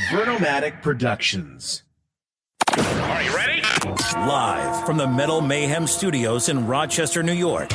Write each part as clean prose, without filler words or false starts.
Vernomatic Productions. Are you ready? Live from the Metal Mayhem Studios in Rochester, New York.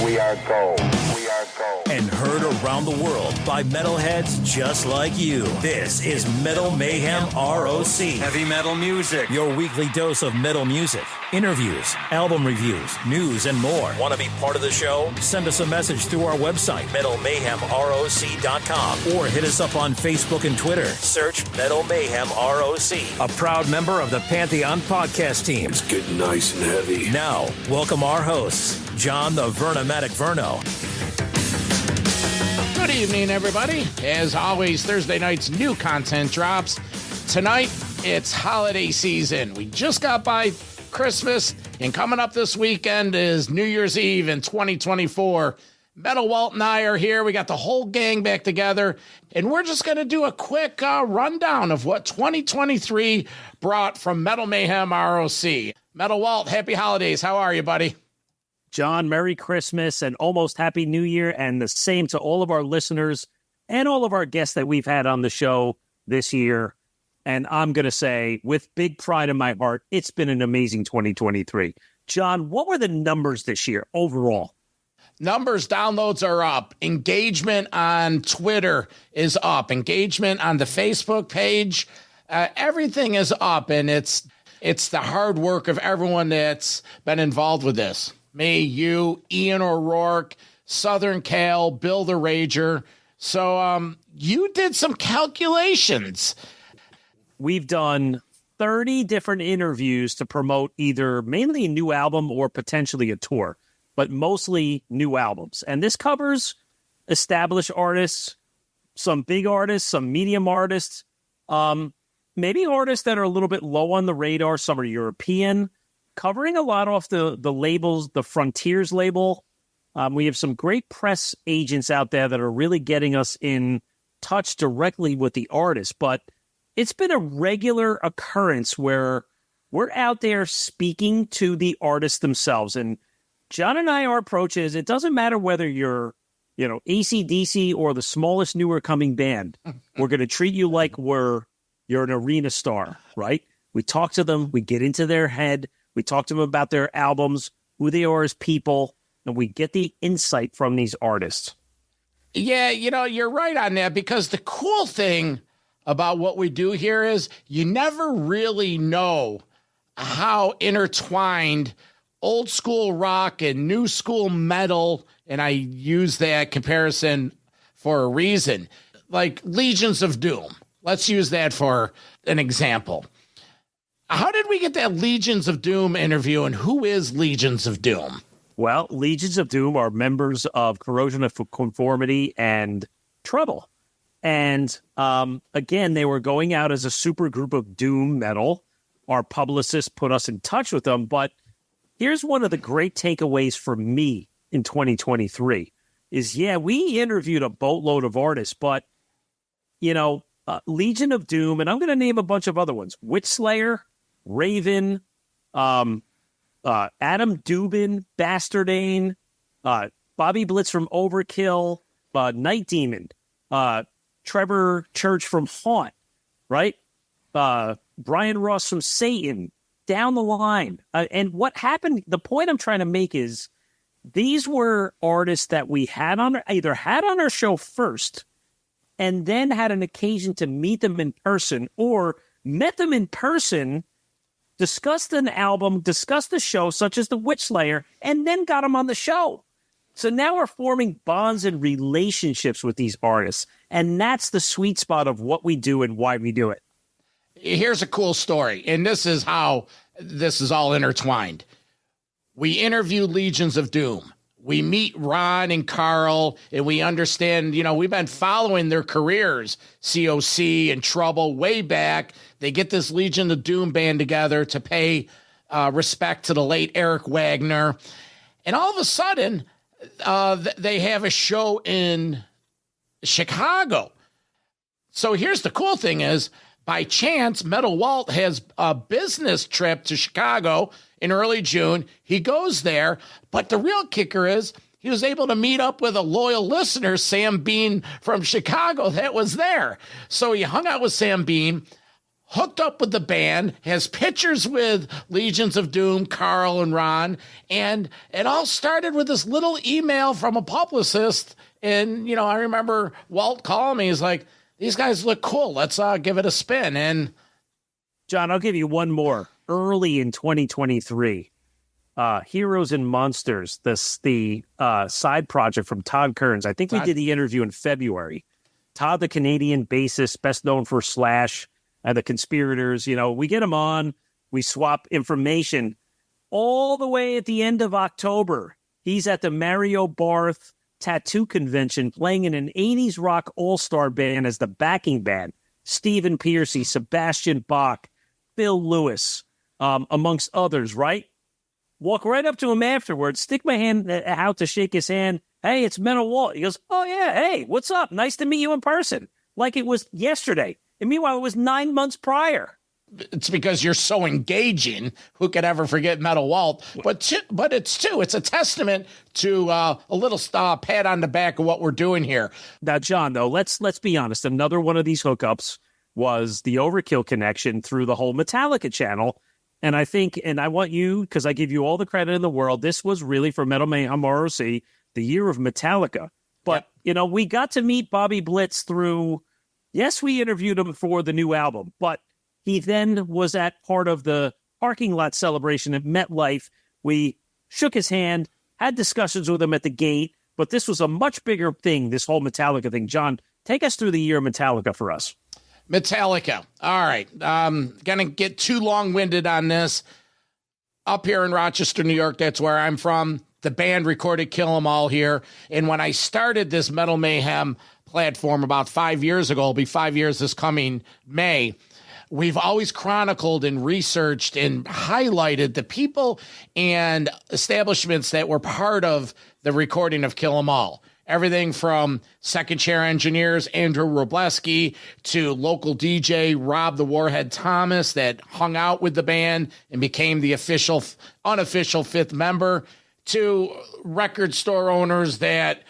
We are gold. We are gold. And heard around the world by metalheads just like you. This is Metal Mayhem ROC. Heavy metal music. Your weekly dose of metal music, interviews, album reviews, news, and more. Want to be part of the show? Send us a message through our website, metalmayhemroc.com, or hit us up on Facebook and Twitter. Search Metal Mayhem ROC, a proud member of the Pantheon podcast team. It's getting nice and heavy. Now, welcome our hosts, John the Vernomatic Verno. Good evening, everybody. As always, Thursday night's new content drops. Tonight, it's holiday season. We just got by Christmas, and coming up this weekend is New Year's Eve in 2024. Metal Walt and I are here. We got the whole gang back together, and we're just going to do a quick rundown of what 2023 brought from Metal Mayhem ROC. Metal Walt, happy holidays. How are you, buddy? John, Merry Christmas and almost Happy New Year, and the same to all of our listeners and all of our guests that we've had on the show this year. And I'm going to say, with big pride in my heart, it's been an amazing 2023. John, what were the numbers this year overall? Numbers, downloads are up. Engagement on Twitter is up. Engagement on the Facebook page, everything is up. And it's the hard work of everyone that's been involved with this. Me, you, Ian O'Rourke, Southern Cal, Bill the Rager. So you did some calculations. We've done 30 different interviews to promote either mainly a new album or potentially a tour, but mostly new albums. And this covers established artists, some big artists, some medium artists, maybe artists that are a little bit low on the radar. Some are European, covering a lot off the labels, the Frontiers label. We have some great press agents out there that are really getting us in touch directly with the artist. But it's been a regular occurrence where we're out there speaking to the artists themselves. And John and I, our approach is it doesn't matter whether you're, AC/DC or the smallest newer coming band. We're going to treat you like you're an arena star, right? We talk to them. We get into their head. We talk to them about their albums, who they are as people, and we get the insight from these artists. Yeah, you're right on that, because the cool thing about what we do here is you never really know how intertwined old school rock and new school metal, and I use that comparison for a reason, like Legions of Doom. Let's use that for an example. How did we get that Legions of Doom interview, and who is Legions of Doom? Well, Legions of Doom are members of Corrosion of Conformity and Trouble. And again, they were going out as a super group of doom metal. Our publicist put us in touch with them. But here's one of the great takeaways for me in 2023 is, we interviewed a boatload of artists, but, Legion of Doom, and I'm going to name a bunch of other ones, Witchslayer, Raven, Adam Dubin, Bastardane, Bobby Blitz from Overkill, Night Demon, Trevor Church from Haunt, right? Brian Ross from Satan, down the line. And what happened, the point I'm trying to make is these were artists that we either had on our show first and then had an occasion to meet them in person, or met them in person, discussed an album, discussed the show, such as the Witchslayer, and then got them on the show. So now we're forming bonds and relationships with these artists, and that's the sweet spot of what we do and why we do it. Here's a cool story, and this is how this is all intertwined. We interview Legions of Doom. We meet Ron and Carl, and we understand, we've been following their careers, COC and Trouble, way back. They get this Legion of Doom band together to pay respect to the late Eric Wagner. And all of a sudden, they have a show in Chicago. So here's the cool thing is, by chance, Metal Walt has a business trip to Chicago in early June. He goes there, but the real kicker is he was able to meet up with a loyal listener, Sam Bean from Chicago, that was there. So he hung out with Sam Bean, hooked up with the band, has pictures with Legions of Doom, Carl and Ron, and it all started with this little email from a publicist. And, you know, I remember Walt calling me. He's like, these guys look cool. Let's give it a spin. And John, I'll give you one more. Early in 2023, Heroes and Monsters, the side project from Todd Kearns. I think we did the interview in February. Todd, the Canadian bassist, best known for Slash and the Conspirators. You know, we get him on, we swap information. All the way at the end of October, he's at the Mario Barth Tattoo Convention playing in an 80s rock all-star band as the backing band. Stephen Pearcy, Sebastian Bach, Phil Lewis, amongst others, right? Walk right up to him afterwards, stick my hand out to shake his hand. Hey, it's Metal Walt. He goes, oh, yeah, hey, what's up? Nice to meet you in person. Like it was yesterday. And meanwhile, it was 9 months prior. It's because you're so engaging. Who could ever forget Metal Walt? But it's a testament to a little pat on the back of what we're doing here. Now, John, though, let's be honest. Another one of these hookups was the Overkill connection through the whole Metallica channel. And I think, and I want you, because I give you all the credit in the world, this was really for Metal Mayhem ROC, the year of Metallica. But, you know, we got to meet Bobby Blitz through, yes, we interviewed him for the new album, but he then was at part of the parking lot celebration at MetLife. We shook his hand, had discussions with him at the gate, but this was a much bigger thing, this whole Metallica thing. John, take us through the year of Metallica for us. Metallica. All right. Gonna get too long-winded on this. Up here in Rochester, New York, that's where I'm from. The band recorded Kill 'Em All here. And when I started this Metal Mayhem platform about 5 years ago, it'll be 5 years this coming May, we've always chronicled and researched and highlighted the people and establishments that were part of the recording of Kill 'Em All. Everything from second chair engineers, Andrew Robleski, to local DJ Rob the Warhead Thomas that hung out with the band and became the unofficial fifth member, to record store owners that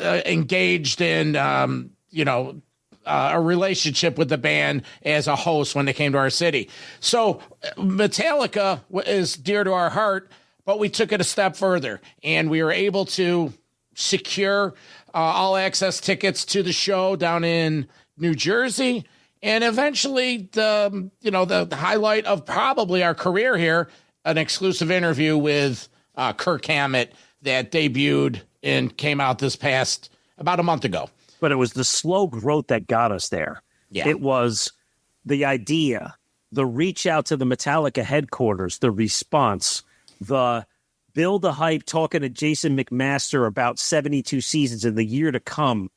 engaged in, a relationship with the band as a host when they came to our city. So Metallica is dear to our heart, but we took it a step further and we were able to secure all access tickets to the show down in New Jersey. And eventually the highlight of probably our career here, an exclusive interview with Kirk Hammett that debuted and came out this past about a month ago. But it was the slow growth that got us there. Yeah. It was the idea, the reach out to the Metallica headquarters, the response, the build the hype, talking to Jason McMaster about 72 seasons in the year to come.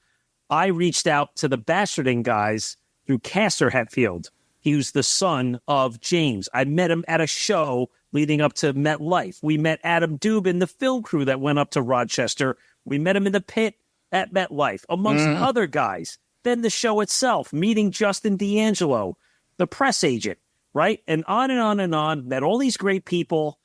I reached out to the Bastarding guys through Caster Hetfield. He was the son of James. I met him at a show leading up to MetLife. We met Adam Dubin, the film crew that went up to Rochester. We met him in the pit at MetLife, amongst other guys. Then the show itself, meeting Justin D'Angelo, the press agent, right? And on and on and on. Met all these great people.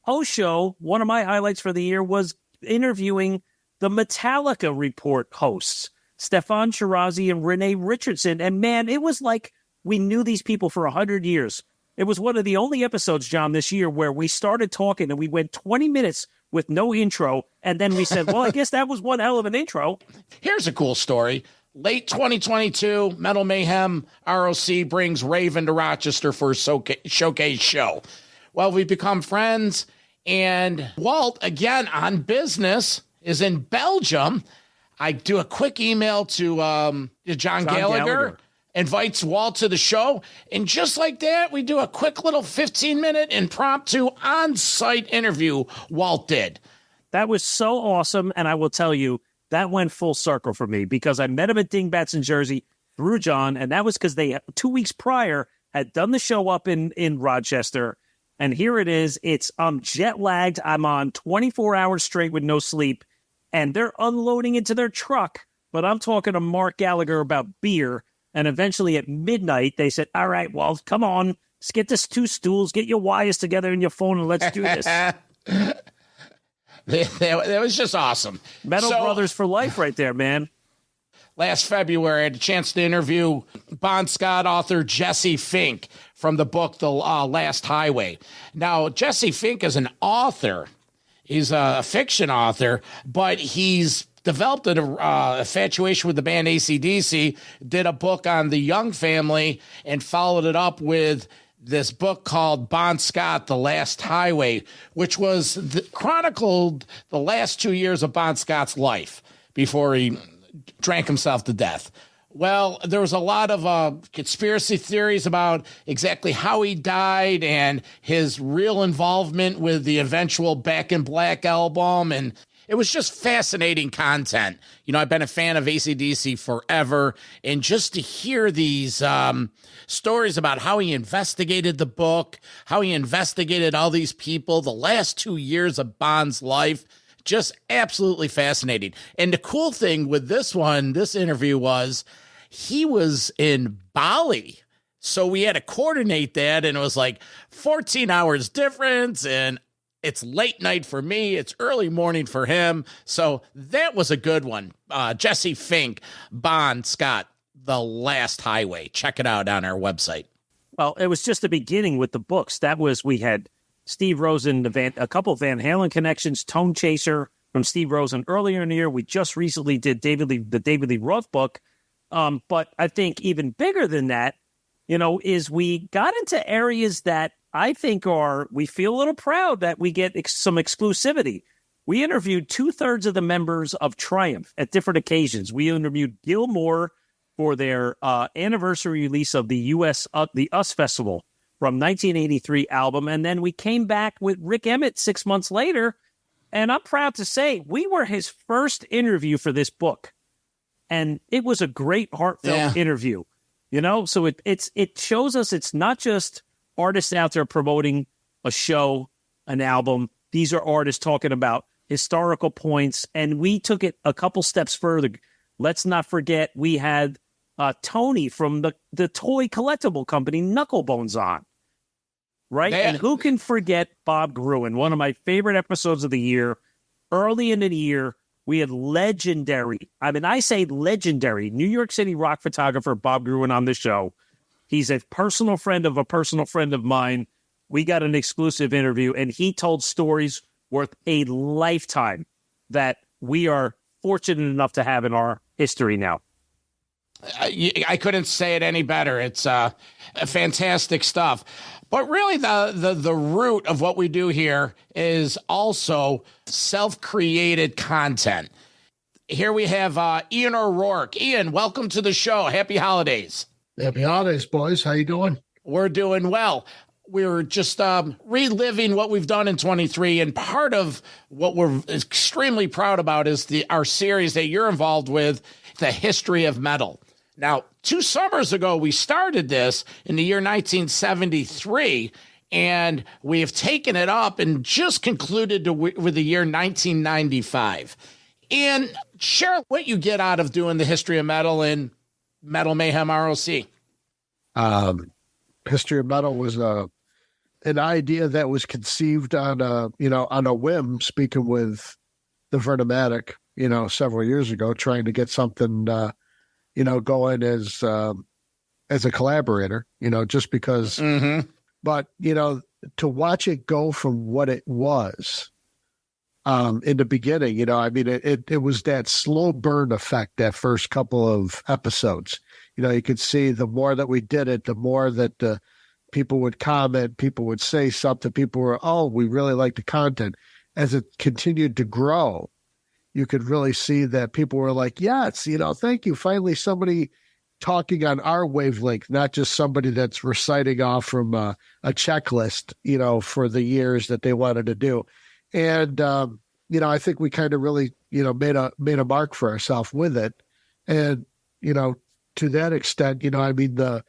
Post show, one of my highlights for the year was interviewing the Metallica Report hosts, Stefan Shirazi and Renee Richardson. And man, it was like we knew these people for 100 years. It was one of the only episodes, John, this year where we started talking and we went 20 minutes with no intro. And then we said, well, I guess that was one hell of an intro. Here's a cool story. Late 2022, Metal Mayhem ROC brings Raven to Rochester for a showcase show. Well, we've become friends. And Walt, again, on business, is in Belgium. I do a quick email to John Gallagher, invites Walt to the show. And just like that, we do a quick little 15-minute impromptu on-site interview Walt did. That was so awesome. And I will tell you, that went full circle for me because I met him at Dingbats in Jersey through John. And that was because they, 2 weeks prior, had done the show up in Rochester. And here it is. I'm jet lagged. I'm on 24 hours straight with no sleep. And they're unloading into their truck. But I'm talking to Mark Gallagher about beer. And eventually at midnight, they said, all right, well, come on. Let's get this 2 stools. Get your wires together in your phone and let's do this. That was just awesome. Metal Brothers for life right there, man. Last February, I had a chance to interview Bon Scott author Jesse Fink from the book The Last Highway. Now, Jesse Fink is an author. He's a fiction author, but he's developed an infatuation with the band AC/DC, did a book on the Young family, and followed it up with this book called Bon Scott, The Last Highway, which chronicled the last 2 years of Bon Scott's life before he drank himself to death. Well, there was a lot of conspiracy theories about exactly how he died and his real involvement with the eventual Back in Black album. And it was just fascinating content. You know, I've been a fan of AC/DC forever. And just to hear these stories about how he investigated the book, how he investigated all these people, the last 2 years of Bon's life, just absolutely fascinating. And the cool thing with this interview was he was in Bali. So we had to coordinate that, and it was like 14 hours difference, and it's late night for me. It's early morning for him. So that was a good one. Jesse Fink, Bon Scott, The Last Highway. Check it out on our website. Well, it was just the beginning with the books. We had Steve Rosen, a couple of Van Halen connections, Tone Chaser from Steve Rosen earlier in the year. We just recently did the David Lee Roth book. But I think even bigger than that, is we got into areas that I think we feel a little proud that we get some exclusivity. We interviewed 2/3 of the members of Triumph at different occasions. We interviewed Gil Moore for their anniversary release of the US Festival from 1983 album. And then we came back with Rick Emmett 6 months later. And I'm proud to say we were his first interview for this book. And it was a great heartfelt interview, so it shows us it's not just artists out there promoting a show, an album. These are artists talking about historical points. And we took it a couple steps further. Let's not forget we had Tony from the toy collectible company Knucklebones on. Right? And who can forget Bob Gruen, one of my favorite episodes of the year. Early in the year, we had legendary, I say legendary, New York City rock photographer Bob Gruen on the show. He's a personal friend of a personal friend of mine. We got an exclusive interview, and he told stories worth a lifetime that we are fortunate enough to have in our history now. I couldn't say it any better. It's fantastic stuff. But really, the root of what we do here is also self-created content. Here we have Ian O'Rourke. Ian, welcome to the show. Happy holidays. Happy holidays, boys. How you doing? We're doing well. We were just reliving what we've done in 23, and part of what we're extremely proud about is our series that you're involved with, The History of Metal. Now, 2 summers ago, we started this in the year 1973, and we have taken it up and just concluded with the year 1995. And share what you get out of doing the history of metal in Metal Mayhem ROC. History of metal was an idea that was conceived on a whim, speaking with the Vernomatic, several years ago, trying to get something going as a collaborator, just because, but, to watch it go from what it was, in the beginning, it was that slow burn effect, that first couple of episodes. You could see the more that we did it, the more that people would comment, people would say something, people were, we really like the content. As it continued to grow, you could really see that people were like, yes, thank you. Finally, somebody talking on our wavelength, not just somebody that's reciting off from a checklist, for the years that they wanted to do. And, I think we kind of really, made a mark for ourselves with it. And, to that extent, the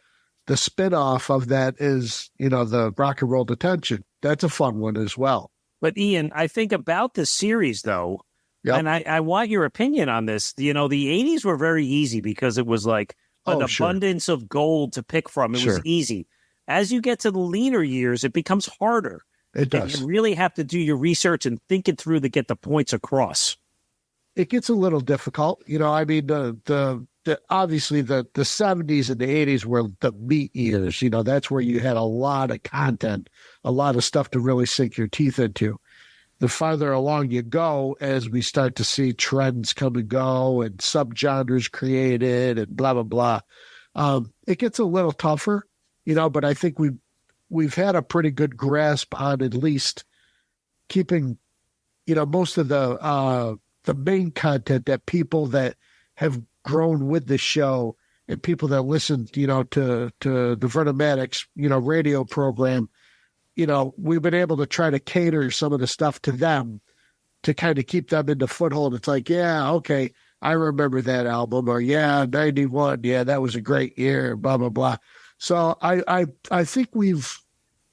spinoff of that is, the rock and roll detention. That's a fun one as well. But Ian, I think about the series though, and I want your opinion on this. The 80s were very easy because it was like an abundance of gold to pick from. It was easy. As you get to the leaner years, it becomes harder. It does. And you really have to do your research and think it through to get the points across. It gets a little difficult. I mean, the obviously the 70s and the 80s were the meat eaters. That's where you had a lot of content, a lot of stuff to really sink your teeth into. The farther along you go, as we start to see trends come and go and subgenres created and blah, blah, blah, it gets a little tougher, but I think we've had a pretty good grasp on at least keeping, most of the main content that people that have grown with the show and people that listen, to the Vernomatic's, radio program, we've been able to try to cater some of the stuff to them to kind of keep them in the foothold. It's like, yeah, okay, I remember that album, or yeah, 91, yeah, that was a great year, blah, blah, blah. So I think we've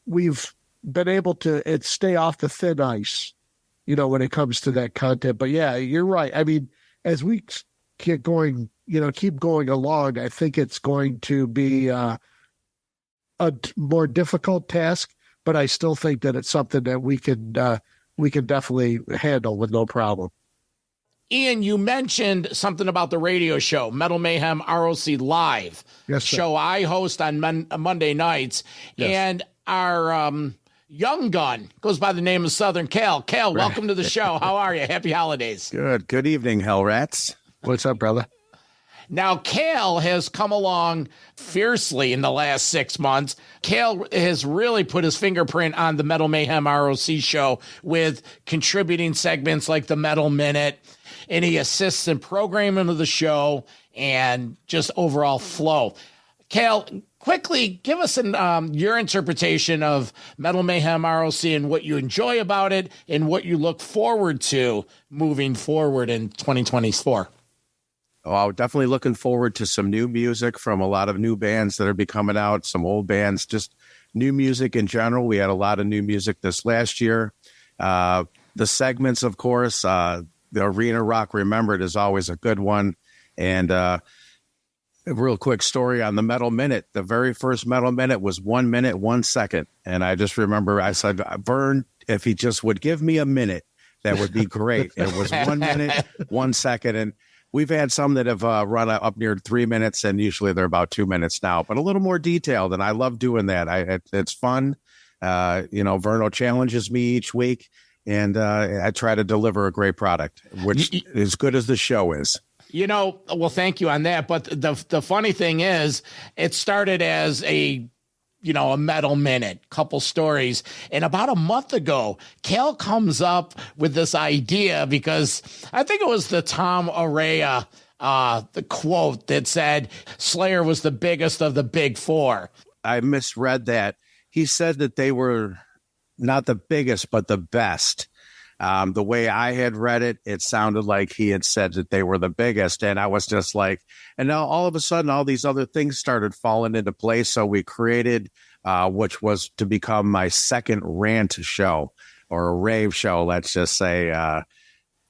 been able to stay off the thin ice, when it comes to that content. But yeah, you're right. I mean, as we keep going along, I think it's going to be a more difficult task, but I still think that it's something that we can definitely handle with no problem. Ian, you mentioned something about the radio show, Metal Mayhem ROC Live, yes, sir. Show I host on Monday nights. Yes. And our young gun goes by the name of Southern Cal. Cal, welcome to the show. How are you? Happy holidays. Good evening, Hell Rats. What's up, brother? Now, Cal has come along fiercely in the last 6 months. Cal has really put his fingerprint on the Metal Mayhem ROC show with contributing segments like the Metal Minute, and he assists in programming of the show and just overall flow. Cal, quickly give us your interpretation of Metal Mayhem ROC and what you enjoy about it and what you look forward to moving forward in 2024. Oh, definitely looking forward to some new music from a lot of new bands that are be coming out, some old bands, just new music in general. We had a lot of new music this last year. The segments, of course, the Arena Rock Remembered is always a good one. And a real quick story on the Metal Minute. The very first Metal Minute was 1 minute, 1 second. And I just remember I said, Vern, if he just would give me a minute, that would be great. It was 1 minute, 1 second. And we've had some that have run up near 3 minutes, and usually they're about 2 minutes now, but a little more detailed. And I love doing that. It's fun. Verno challenges me each week, and I try to deliver a great product, which as good as the show is. Well, thank you on that. But the funny thing is, it started as a Metal Minute, couple stories. And about a month ago, Cal comes up with this idea because I think it was the Tom Araya, the quote that said Slayer was the biggest of the big four. I misread that. He said that they were not the biggest, but the best. The way I had read it, it sounded like he had said that they were the biggest. And I was just like, and now all of a sudden, all these other things started falling into place. So we created, which was to become my second rant show or a rave show, let's just say,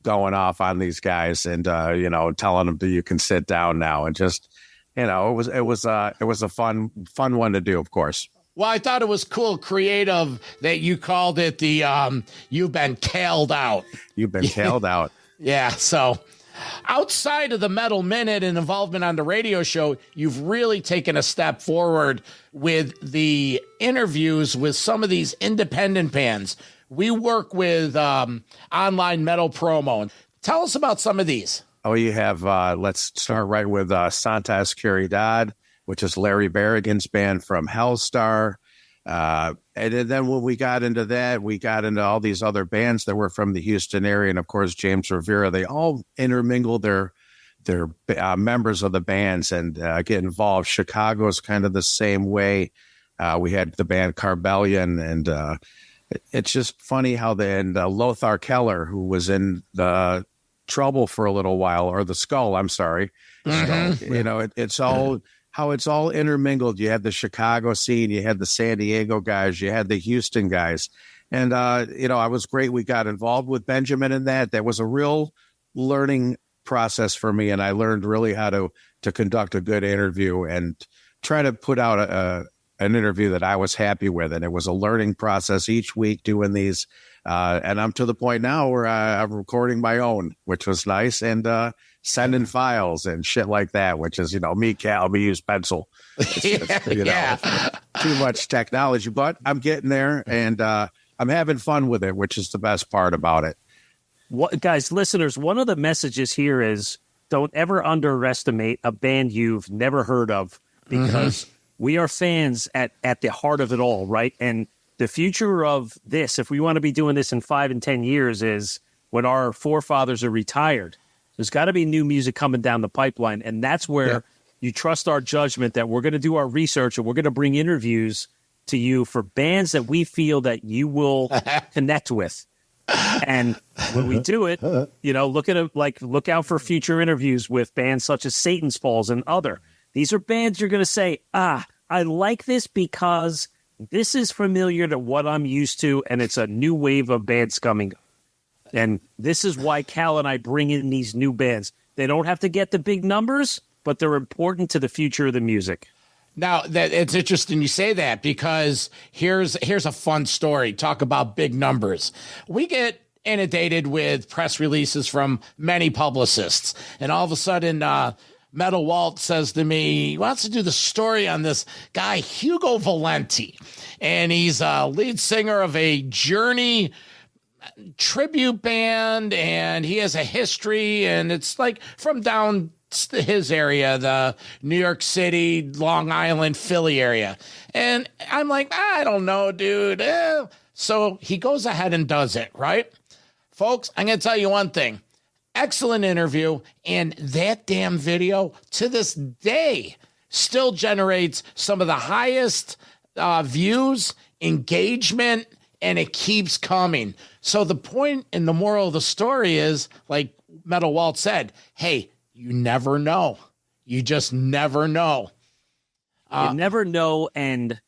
going off on these guys and, telling them that you can sit down now. And just, it was a fun one to do, of course. Well, I thought it was cool, creative, that you called it the You've Been Caled Out. You've been caled out. Yeah, so outside of the Metal Minute and involvement on the radio show, you've really taken a step forward with the interviews with some of these independent bands. We work with online metal promo. Tell us about some of these. Oh, you have, let's start right with Santa Oscuridad, which is Larry Berrigan's band from Hellstar. And then when we got into that, we got into all these other bands that were from the Houston area. And of course, James Rivera, they all intermingle their members of the bands and get involved. Chicago's kind of the same way. We had the band Carbellion, and it's just funny how Lothar Keller, who was in the Trouble for a little while, or the Skull, I'm sorry. Mm-hmm. It's all... how it's all intermingled. You had the Chicago scene, you had the San Diego guys, you had the Houston guys. And, I was great. We got involved with Benjamin in that. That was a real learning process for me. And I learned really how to conduct a good interview and try to put out an interview that I was happy with. And it was a learning process each week doing these. And I'm to the point now where I'm recording my own, which was nice, and sending files and shit like that, which is, me, Cal, we use pencil. It's too much technology, but I'm getting there, and I'm having fun with it, which is the best part about it. Guys, listeners, one of the messages here is don't ever underestimate a band you've never heard of, because we are fans at the heart of it all, right? And the future of this, if we want to be doing this in 5 and 10 years, is when our forefathers are retired. There's got to be new music coming down the pipeline, and that's where you trust our judgment that we're going to do our research and we're going to bring interviews to you for bands that we feel that you will connect with. And when we do it, look out for future interviews with bands such as Satan's Falls and other. These are bands you're going to say, I like this because this is familiar to what I'm used to, and it's a new wave of bands coming. And this is why Cal and I bring in these new bands. They don't have to get the big numbers, but they're important to the future of the music. Now, that it's interesting you say that, because here's a fun story. Talk about big numbers. We get inundated with press releases from many publicists, and all of a sudden, Metal Walt says to me, he wants to do the story on this guy, Hugo Valenti, and he's a lead singer of a Journey tribute band, and he has a history, and it's like from down his area, the New York City, Long Island, Philly area. And I'm like, I don't know, dude. So he goes ahead and does it, right? Folks, I'm going to tell you one thing. Excellent interview, and that damn video to this day still generates some of the highest views, engagement, and it keeps coming. So the point and the moral of the story is, like Metal Walt said, hey, you never know. You just never know. You never know, and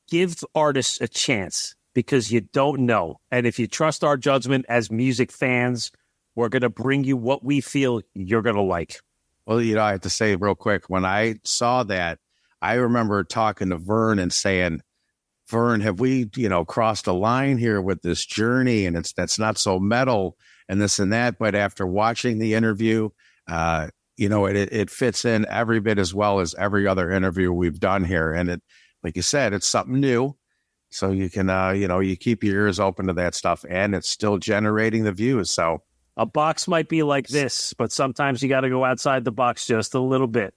give artists a chance, because you don't know. And if you trust our judgment as music fans, we're going to bring you what we feel you're going to like. Well, I have to say real quick, when I saw that, I remember talking to Vern and saying, Vern, have we, crossed a line here with this Journey, and that's not so metal and this and that. But after watching the interview, it fits in every bit as well as every other interview we've done here. And it, like you said, it's something new. So you can, you keep your ears open to that stuff, and it's still generating the views. So a box might be like this, but sometimes you got to go outside the box just a little bit.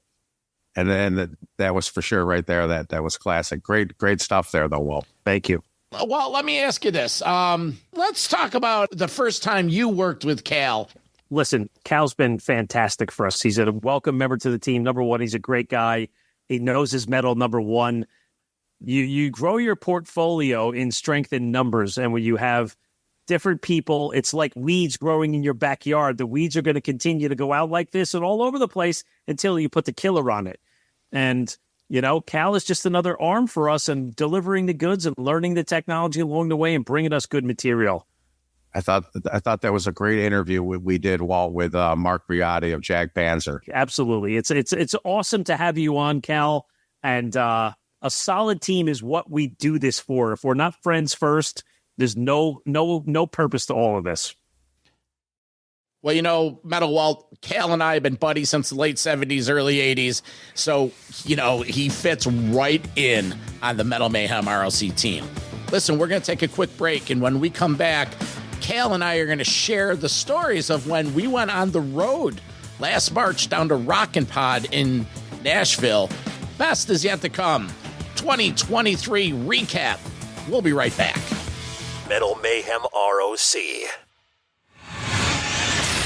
And then that was for sure right there. That was classic. Great stuff there, though, Walt. Thank you. Well, let me ask you this. Let's talk about the first time you worked with Cal. Listen, Cal's been fantastic for us. He's a welcome member to the team. Number one, he's a great guy. He knows his metal, number one. You grow your portfolio in strength in numbers, and when you have different people, it's like weeds growing in your backyard. The weeds are going to continue to go out like this and all over the place until you put the killer on it. And, Cal is just another arm for us and delivering the goods and learning the technology along the way and bringing us good material. I thought that was a great interview we did, Walt, with Mark Briotti of Jag Panzer. Absolutely. It's awesome to have you on, Cal. And a solid team is what we do this for. If we're not friends first, there's no purpose to all of this. Well, Metal Walt, Cal and I have been buddies since the late 70s, early 80s. So, he fits right in on the Metal Mayhem ROC team. Listen, we're going to take a quick break. And when we come back, Cal and I are going to share the stories of when we went on the road last March down to Rockin' Pod in Nashville. Best is yet to come. 2023 recap. We'll be right back. Metal Mayhem ROC.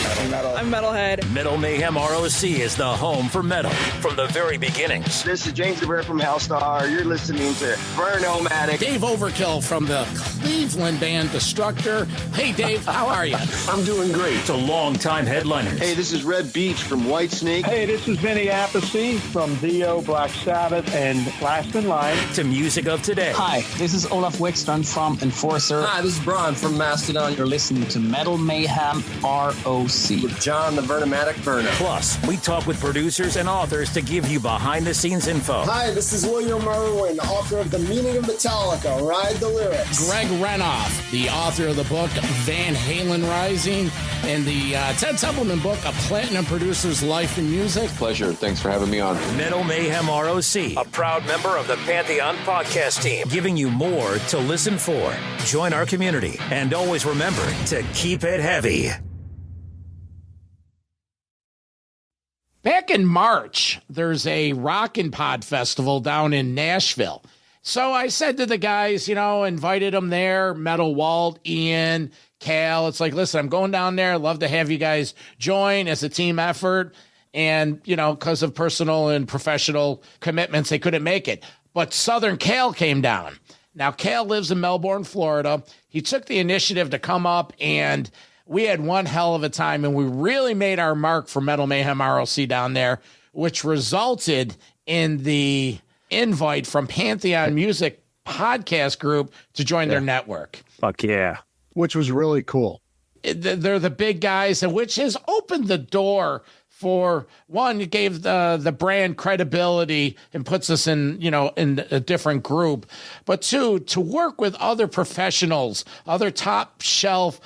I'm Metalhead. Metal Mayhem ROC is the home for metal from the very beginnings. This is James DeBerre from Hellstar. You're listening to Vernomatic. Dave Overkill from the Cleveland band Destructor. Hey, Dave, how are you? I'm doing great. To longtime headliners. Hey, this is Red Beach from Whitesnake. Hey, this is Vinny Appice from Dio, Black Sabbath, and Last in Line. To music of today. Hi, this is Olaf Wickstrand from Enforcer. Hi, this is Brian from Mastodon. You're listening to Metal Mayhem ROC. with John the Vernomatic Verno. Plus, we talk with producers and authors to give you behind-the-scenes info. Hi, this is William Irwin, author of The Meaning of Metallica, Ride the Lyrics. Greg Renoff, the author of the book Van Halen Rising and the Ted Templeman book, A Platinum Producer's Life in Music. Pleasure. Thanks for having me on. Metal Mayhem ROC, a proud member of the Pantheon podcast team, giving you more to listen for. Join our community, and always remember to keep it heavy. Back in March, there's a Rockin' Pod Festival down in Nashville. So I said to the guys, invited them there, Metal Walt, Ian, Cal. It's like, listen, I'm going down there. I'd love to have you guys join as a team effort. And, because of personal and professional commitments, they couldn't make it. But Southern Cal came down. Now, Cal lives in Melbourne, Florida. He took the initiative to come up, and we had one hell of a time, and we really made our mark for Metal Mayhem ROC down there, which resulted in the invite from Pantheon Music Podcast Group to join their network. Fuck yeah. Which was really cool. They're the big guys, and which has opened the door for, one, it gave the brand credibility and puts us in a different group. But two, to work with other professionals, other top shelf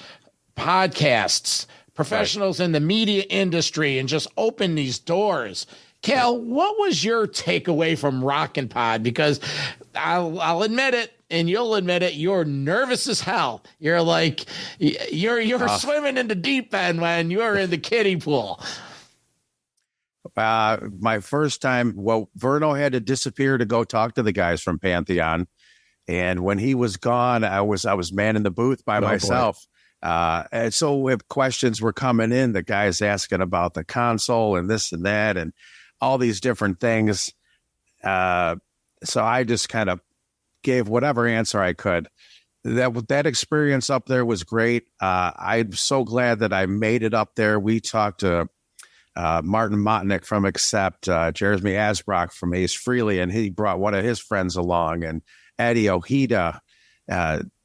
podcasts, professionals in the media industry, and just open these doors. Cal, what was your takeaway from Rockin' Pod? Because I'll admit it, and you'll admit it, you're nervous as hell. You're like, you're swimming in the deep end when you're in the kiddie pool. My first time, Verno had to disappear to go talk to the guys from Pantheon. And when he was gone, I was manning the booth by myself. And so if questions were coming in, the guys asking about the console and this and that and all these different things. So I just kind of gave whatever answer I could. That experience up there was great. I'm so glad that I made it up there. We talked to Martin Motnick from Accept, Jeremy Asbrock from Ace Frehley, and he brought one of his friends along, and Eddie Ojeda.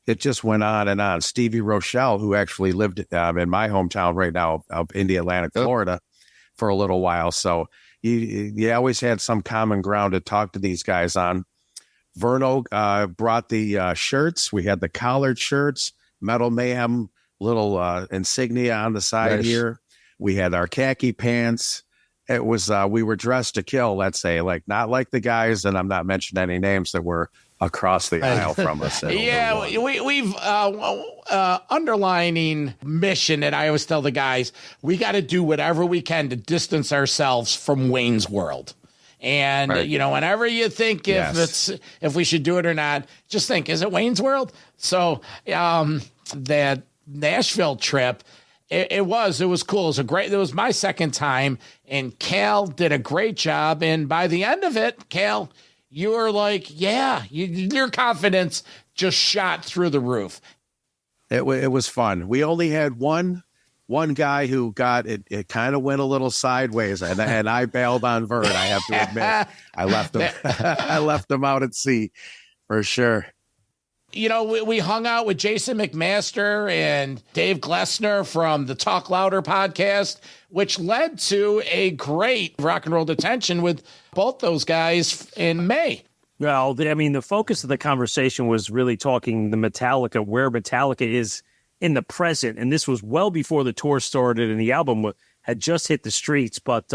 It just went on and on. Stevie Rochelle, who actually lived in my hometown right now of Indianapolis, Florida, for a little while. So you always had some common ground to talk to these guys on. Verno brought the shirts. We had the collared shirts, Metal Mayhem little insignia on the side here. We had our khaki pants. It was we were dressed to kill, let's say, like not like the guys, and I'm not mentioning any names that were across the aisle from us. Yeah, we've underlining mission that I always tell the guys, we got to do whatever we can to distance ourselves from Wayne's World. And, whenever you think if we should do it or not, just think, is it Wayne's World? So that Nashville trip, it was cool. It was my second time, and Cal did a great job. And by the end of it, Cal, you were like, your confidence just shot through the roof. It was fun. We only had one guy who got it. It kind of went a little sideways, and I bailed on Vert. I have to admit, I left him. I left him out at sea for sure. We hung out with Jason McMaster and Dave Glessner from the Talk Louder podcast, which led to a great rock and roll detention with both those guys in May. Well, the focus of the conversation was really talking the Metallica, where Metallica is in the present. And this was well before the tour started and the album had just hit the streets. But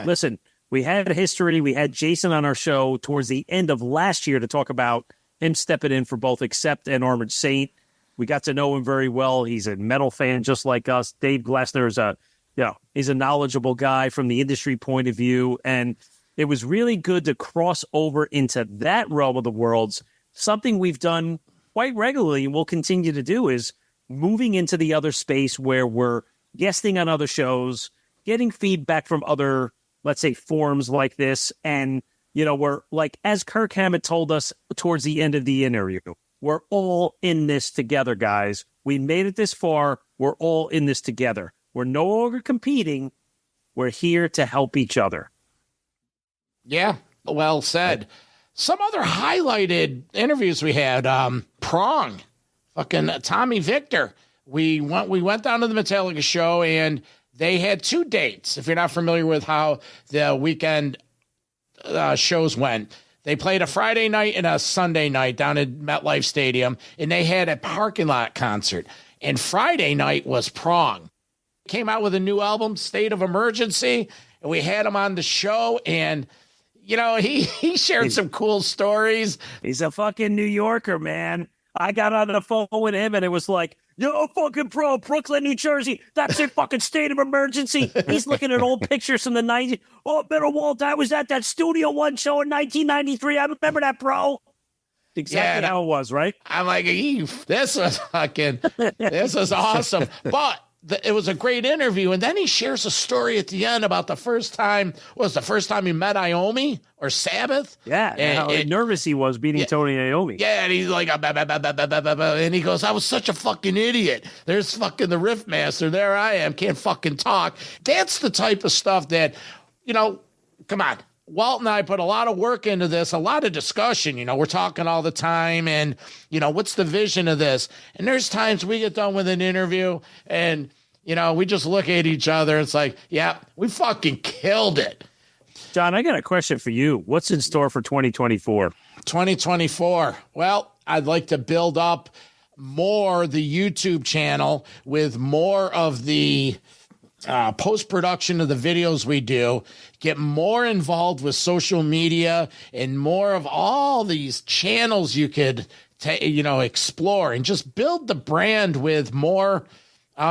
listen, we had a history. We had Jason on our show towards the end of last year to talk about him stepping in for both Accept and Armored Saint. We got to know him very well. He's a metal fan just like us. Dave Glessner is he's a knowledgeable guy from the industry point of view. And it was really good to cross over into that realm of the worlds. Something we've done quite regularly and will continue to do is moving into the other space where we're guesting on other shows, getting feedback from other, let's say, forums like this. And we're like, as Kirk Hammett told us towards the end of the interview, we're all in this together, guys. We made it this far. We're all in this together. We're no longer competing. We're here to help each other. Yeah, well said. Some other highlighted interviews we had, Prong, fucking Tommy Victor we went down to the Metallica show, and they had 2 dates. If you're not familiar with how the weekend shows went, they played a Friday night and a Sunday night down at MetLife Stadium, and they had a parking lot concert. And Friday night was Prong. Came out with a new album, State of Emergency, and we had him on the show, and he shared some cool stories. He's a fucking New Yorker, man. I got on the phone with him, and it was like, yo, fucking bro, Brooklyn, New Jersey, that's a fucking state of emergency. He's looking at old pictures from the 90s. Oh, better Walt, I was at that Studio One show in 1993. I remember that, bro. Exactly how it was, right? I'm like, this was awesome. But it was a great interview. And then he shares a story at the end about the first time he met Iommi or Sabbath. Yeah, and how nervous he was beating Tony Iommi. Yeah, and he's like, and he goes, I was such a fucking idiot. There's fucking the riff master. There I am, can't fucking talk. That's the type of stuff that, come on. Walt and I put a lot of work into this, a lot of discussion. We're talking all the time, and, what's the vision of this? And there's times we get done with an interview, and, we just look at each other. It's like, yeah, we fucking killed it. John, I got a question for you. What's in store for 2024? 2024. Well, I'd like to build up more the YouTube channel with more of the post-production of the videos we do, get more involved with social media and more of all these channels you could explore, and just build the brand with more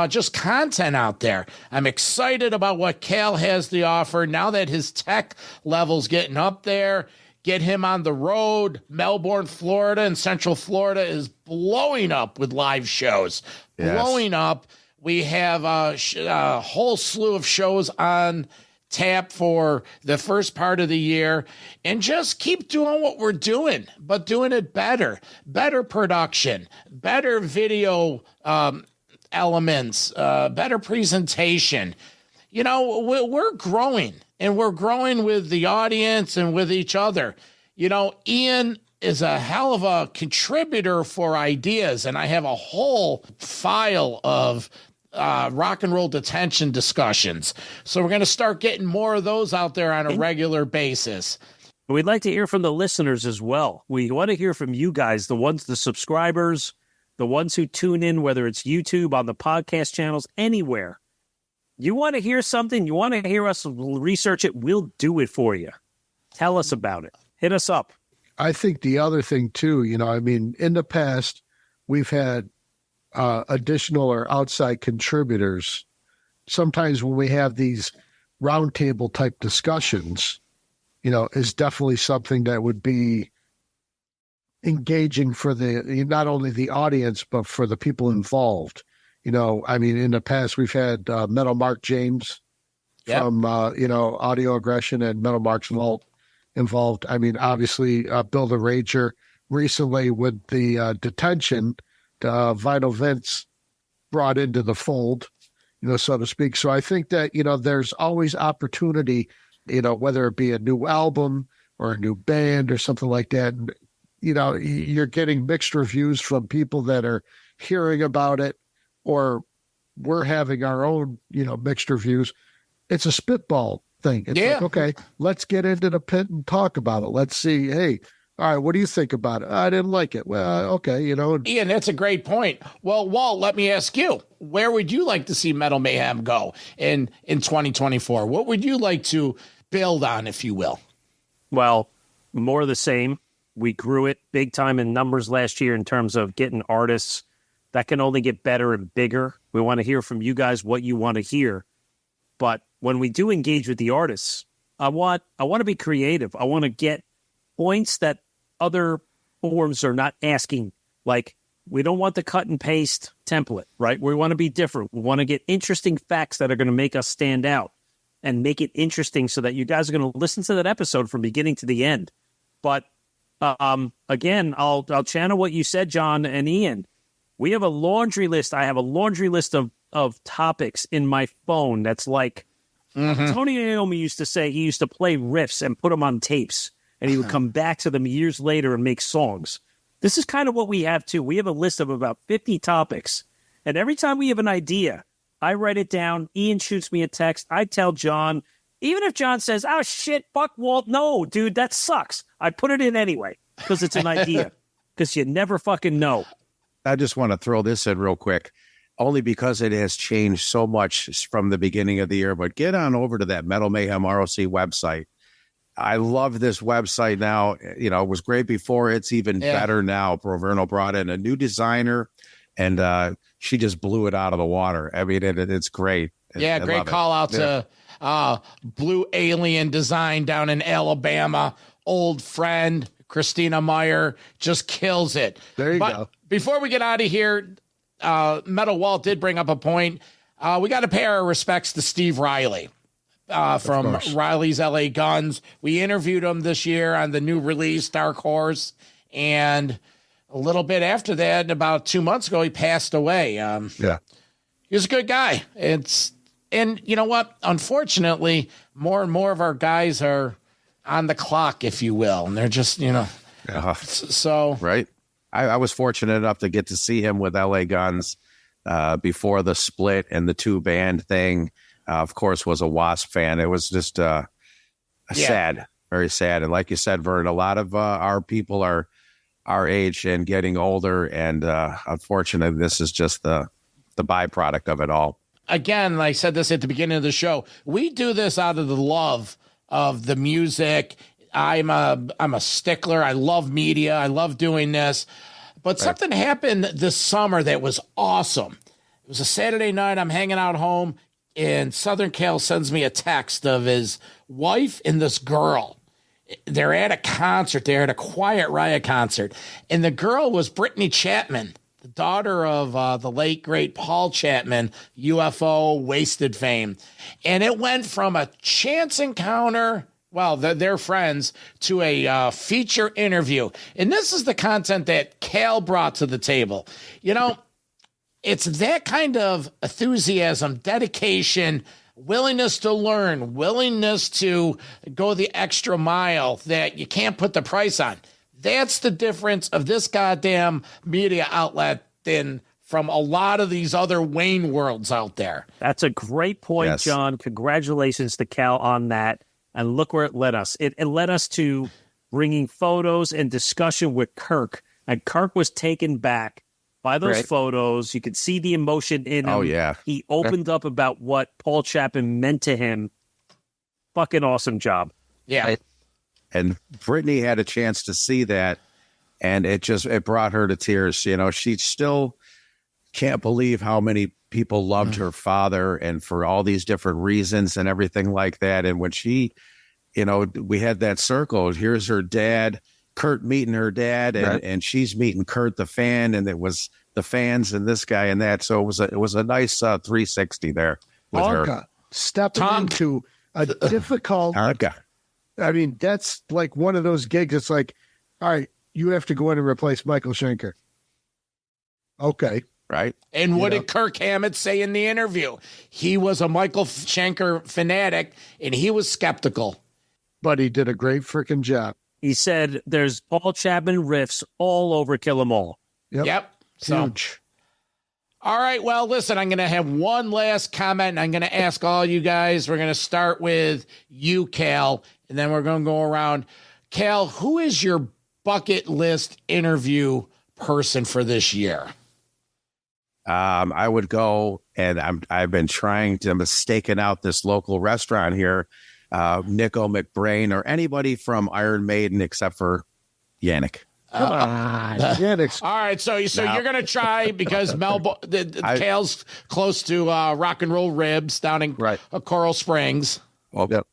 just content out there. I'm excited about what Cal has to offer now that his tech level's getting up there. Get him on the road. Melbourne, Florida, and Central Florida is blowing up with live shows. Yes. Blowing up. We have a whole slew of shows on tap for the first part of the year, and just keep doing what we're doing, but doing it better. Better production, better video elements, better presentation. We're growing, and we're growing with the audience and with each other. Ian is a hell of a contributor for ideas, and I have a whole file of rock and roll detention discussions. So we're going to start getting more of those out there on a regular basis. We'd like to hear from the listeners as well. We want to hear from you guys, the subscribers, the ones who tune in, whether it's YouTube, on the podcast channels, anywhere. You want to hear something? You want to hear us research it? We'll do it for you. Tell us about it. Hit us up. I think the other thing, too, in the past, we've had additional or outside contributors. Sometimes when we have these roundtable type discussions, is definitely something that would be engaging for not only the audience, but for the people involved. In the past, we've had Metal Mark James from, Audio Aggression and Metal Mark's Walt involved. Obviously, Bill the Rager recently with the Detention, Vinyl Vince brought into the fold, so to speak. So I think that, there's always opportunity, whether it be a new album or a new band or something like that. And, you're getting mixed reviews from people that are hearing about it, or we're having our own, mixed reviews. It's a spitball thing. It's like, okay, let's get into the pit and talk about it. Let's see, hey, all right, what do you think about it? I didn't like it. Well, okay, Ian, that's a great point. Well, Walt, let me ask you, where would you like to see Metal Mayhem go in 2024? What would you like to build on, if you will? Well, more of the same. We grew it big time in numbers last year in terms of getting artists. That can only get better and bigger. We want to hear from you guys what you want to hear. But when we do engage with the artists, I want to be creative. I want to get points that other forums are not asking. Like, we don't want the cut and paste template, right? We want to be different. We want to get interesting facts that are going to make us stand out and make it interesting so that you guys are going to listen to that episode from beginning to the end. But again, I'll channel what you said, John and Ian. We have a laundry list. I have a laundry list of topics in my phone that's like, Tony Iommi used to say he used to play riffs and put them on tapes, and he would come back to them years later and make songs. This is kind of what we have, too. We have a list of about 50 topics, And every time we have an idea, I write it down. Ian shoots me a text. I tell John, even if John says, oh, shit, fuck Walt. No, dude, that sucks. I put it in anyway because it's an idea, because you never fucking know. I just want to throw this in real quick, only because it has changed so much from the beginning of the year. But get on over to that Metal Mayhem ROC website. I love this website now. You know, it was great before. It's even better now. Proverno brought in a new designer, and she just blew it out of the water. I mean, it's great. Yeah, great call out to Blue Alien Design down in Alabama. Old friend, Christina Meyer, just kills it. There you go. Before we get out of here, Metal Walt did bring up a point. We got to pay our respects to Steve Riley. From Riley's LA Guns. We interviewed him this year on the new release, Dark Horse. And a little bit after that, about 2 months ago, he passed away. He was a good guy. And you know what? Unfortunately, more and more of our guys are on the clock, if you will. And they're just, so. Right. I was fortunate enough to get to see him with LA Guns before the split and the 2-band thing. Of course, was a Wasp fan. It was just sad, very sad. And like you said, Vern, a lot of our people are our age and getting older. And unfortunately, this is just the byproduct of it all. Again, I said this at the beginning of the show. We do this out of the love of the music. I'm a stickler. I love media. I love doing this. But something happened this summer that was awesome. It was a Saturday night. I'm hanging out home. And Southern Cal sends me a text of his wife and this girl. They're at a concert. They're at a Quiet Riot concert. And the girl was Brittany Chapman, the daughter of the late, great Paul Chapman, UFO Wasted fame. And it went from a chance encounter, well, they're friends, to a feature interview. And this is the content that Cal brought to the table. You know, it's that kind of enthusiasm, dedication, willingness to learn, willingness to go the extra mile that you can't put the price on. That's the difference of this goddamn media outlet than from a lot of these other Wayne worlds out there. That's a great point, John. Congratulations to Cal on that. And look where it led us. It led us to bringing photos and discussion with Kirk. And Kirk was taken back by those photos. You could see the emotion in him. Oh, yeah. He opened up about what Paul Chapman meant to him. Fucking awesome job. Yeah. And Brittany had a chance to see that, and it brought her to tears. You know, she still can't believe how many people loved her father, and for all these different reasons and everything like that. And when she, we had that circle, here's her dad, Kurt meeting her dad, and she's meeting Kurt the fan, and it was the fans and this guy and that. So it was a nice 360 there with her. Stepping into a difficult. I mean, that's like one of those gigs. It's like, all right, you have to go in and replace Michael Schenker. Okay. Right. And what did Kirk Hammett say in the interview? He was a Michael Schenker fanatic, and he was skeptical. But he did a great freaking job. He said there's Paul Chapman riffs all over Kill 'Em All. Yep. Huge. All right, well, listen, I'm going to have one last comment, and I'm going to ask all you guys. We're going to start with you, Cal, and then we're going to go around. Cal, who is your bucket list interview person for this year? I would go, and I've been trying to staking out this local restaurant here, Nico McBrain, or anybody from Iron Maiden except for Yannick. Come on, Yannick's. All right, so you're going to try because Cal's close to Rock and Roll Ribs down in Coral Springs. Well,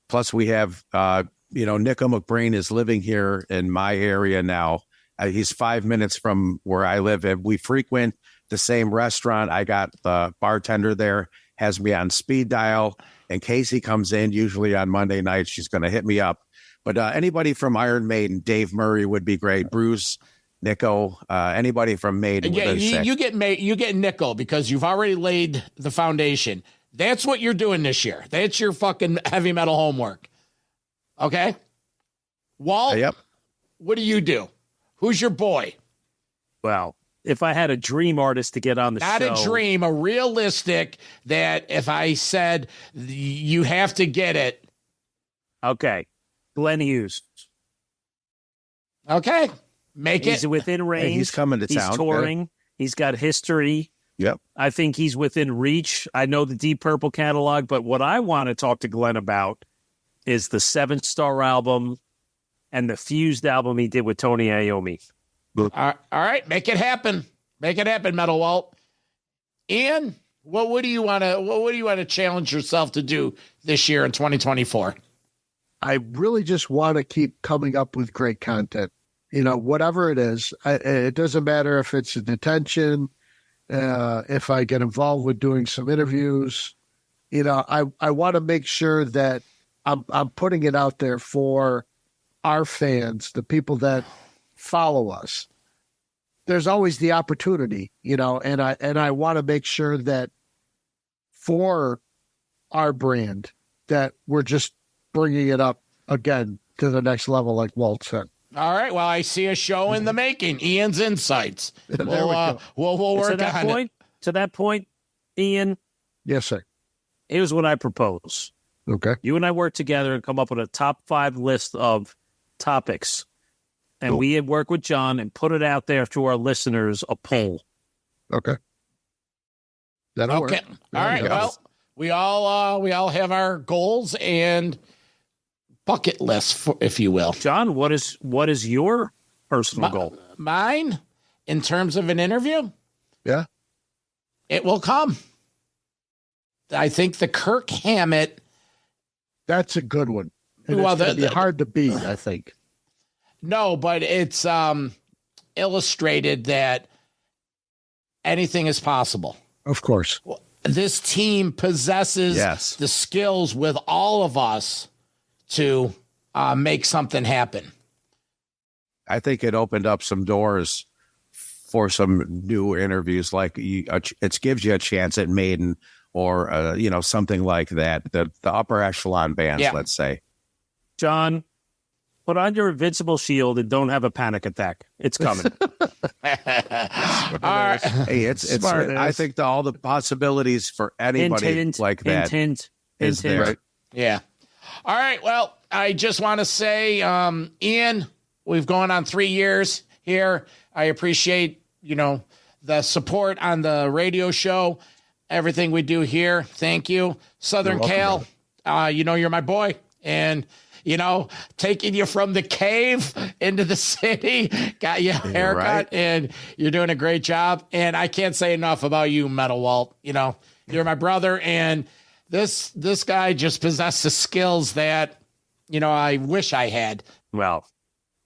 plus we have, Nico McBrain is living here in my area now. He's 5 minutes from where I live, and we frequent the same restaurant. I got the bartender there, has me on speed dial. In case he comes in, usually on Monday night, she's going to hit me up. But anybody from Iron Maiden, Dave Murray would be great. Bruce, Nico, anybody from Maiden. Yeah, you get Nico because you've already laid the foundation. That's what you're doing this year. That's your fucking heavy metal homework. Okay? Walt, yep. What do you do? Who's your boy? Well, if I had a dream artist to get on the show. Not a dream, a realistic that if I said you have to get it. Okay. Glenn Hughes. Okay. He's within range. Hey, he's coming to town. He's touring. He's got history. Yep. I think he's within reach. I know the Deep Purple catalog, but what I want to talk to Glenn about is the 7 Star album and the Fused album he did with Tony Iommi. All right, make it happen. Make it happen, Metal Walt. Ian, what do you want to challenge yourself to do this year in 2024? I really just want to keep coming up with great content. Whatever it is, it doesn't matter if it's a Detention, if I get involved with doing some interviews. I want to make sure that I'm putting it out there for our fans, the people that follow us. There's always the opportunity, and I want to make sure that for our brand that we're just bringing it up again to the next level, like Walt said. All right. Well, I see a show in the making. Ian's Insights. We'll work on it. To that point, Ian. Yes, sir. Here's what I propose. Okay. You and I work together and come up with a top 5 list of topics. And we work with John and put it out there to our listeners, a poll. Okay. That'll work. All right. Well, we all have our goals and bucket list, if you will. John, what is your personal goal? Mine, in terms of an interview? Yeah. It will come. I think the Kirk Hammett. That's a good one. And well, it's be hard to beat, I think. No, but it's illustrated that anything is possible. Of course. This team possesses the skills with all of us to make something happen. I think it opened up some doors for some new interviews. Like it gives you a chance at Maiden or, something like that. The upper echelon bands, let's say. John, put on your invincible shield and don't have a panic attack. It's coming. All right. Hey, it's I think all the possibilities for anybody like that is there. Right? Yeah. All right. Well, I just want to say, Ian, we've gone on 3 years here. I appreciate, the support on the radio show, everything we do here. Thank you. Southern Cal, you're my boy. And, taking you from the cave into the city, got you a haircut, and you're doing a great job. And I can't say enough about you, Metal Walt. You're my brother, and this guy just possessed the skills that, I wish I had. Well,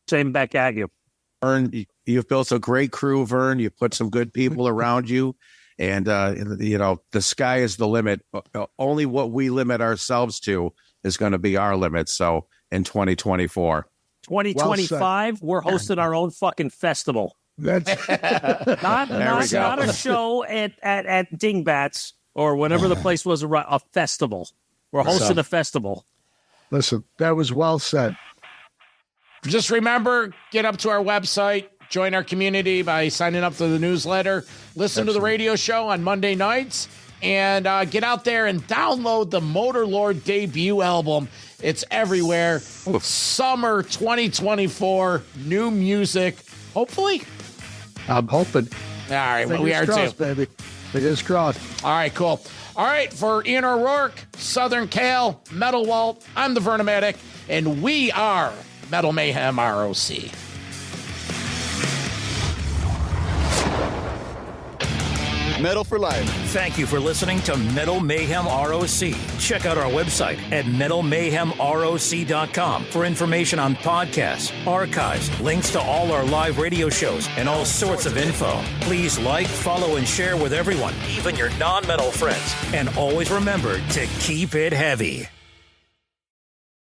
same back at you. Vern, you've built a great crew, Vern. You've put some good people around you. And, the sky is the limit. Only what we limit ourselves to is going to be our limit. So in 2024. 2025, we're hosting our own fucking festival. That's not a show at Dingbats or whatever the place was, a festival. We're hosting a festival. Listen, that was well said. Just remember, get up to our website, join our community by signing up to the newsletter, listen to the radio show on Monday nights, and get out there and download the Motorlord debut album. It's everywhere. Summer 2024, new music, hopefully. I'm hoping. All right, well, we are crossed, too. Baby. Fingers crossed. All right, cool. All right, for Ian O'Rourke, Southern Cal, Metal Walt, I'm the Vernomatic, and we are Metal Mayhem ROC. Metal for life. Thank you for listening to Metal Mayhem ROC. Check out our website at metalmayhemroc.com for information on podcasts, archives, links to all our live radio shows, and all sorts of info. Please like, follow, and share with everyone, even your non-metal friends. And always remember to keep it heavy.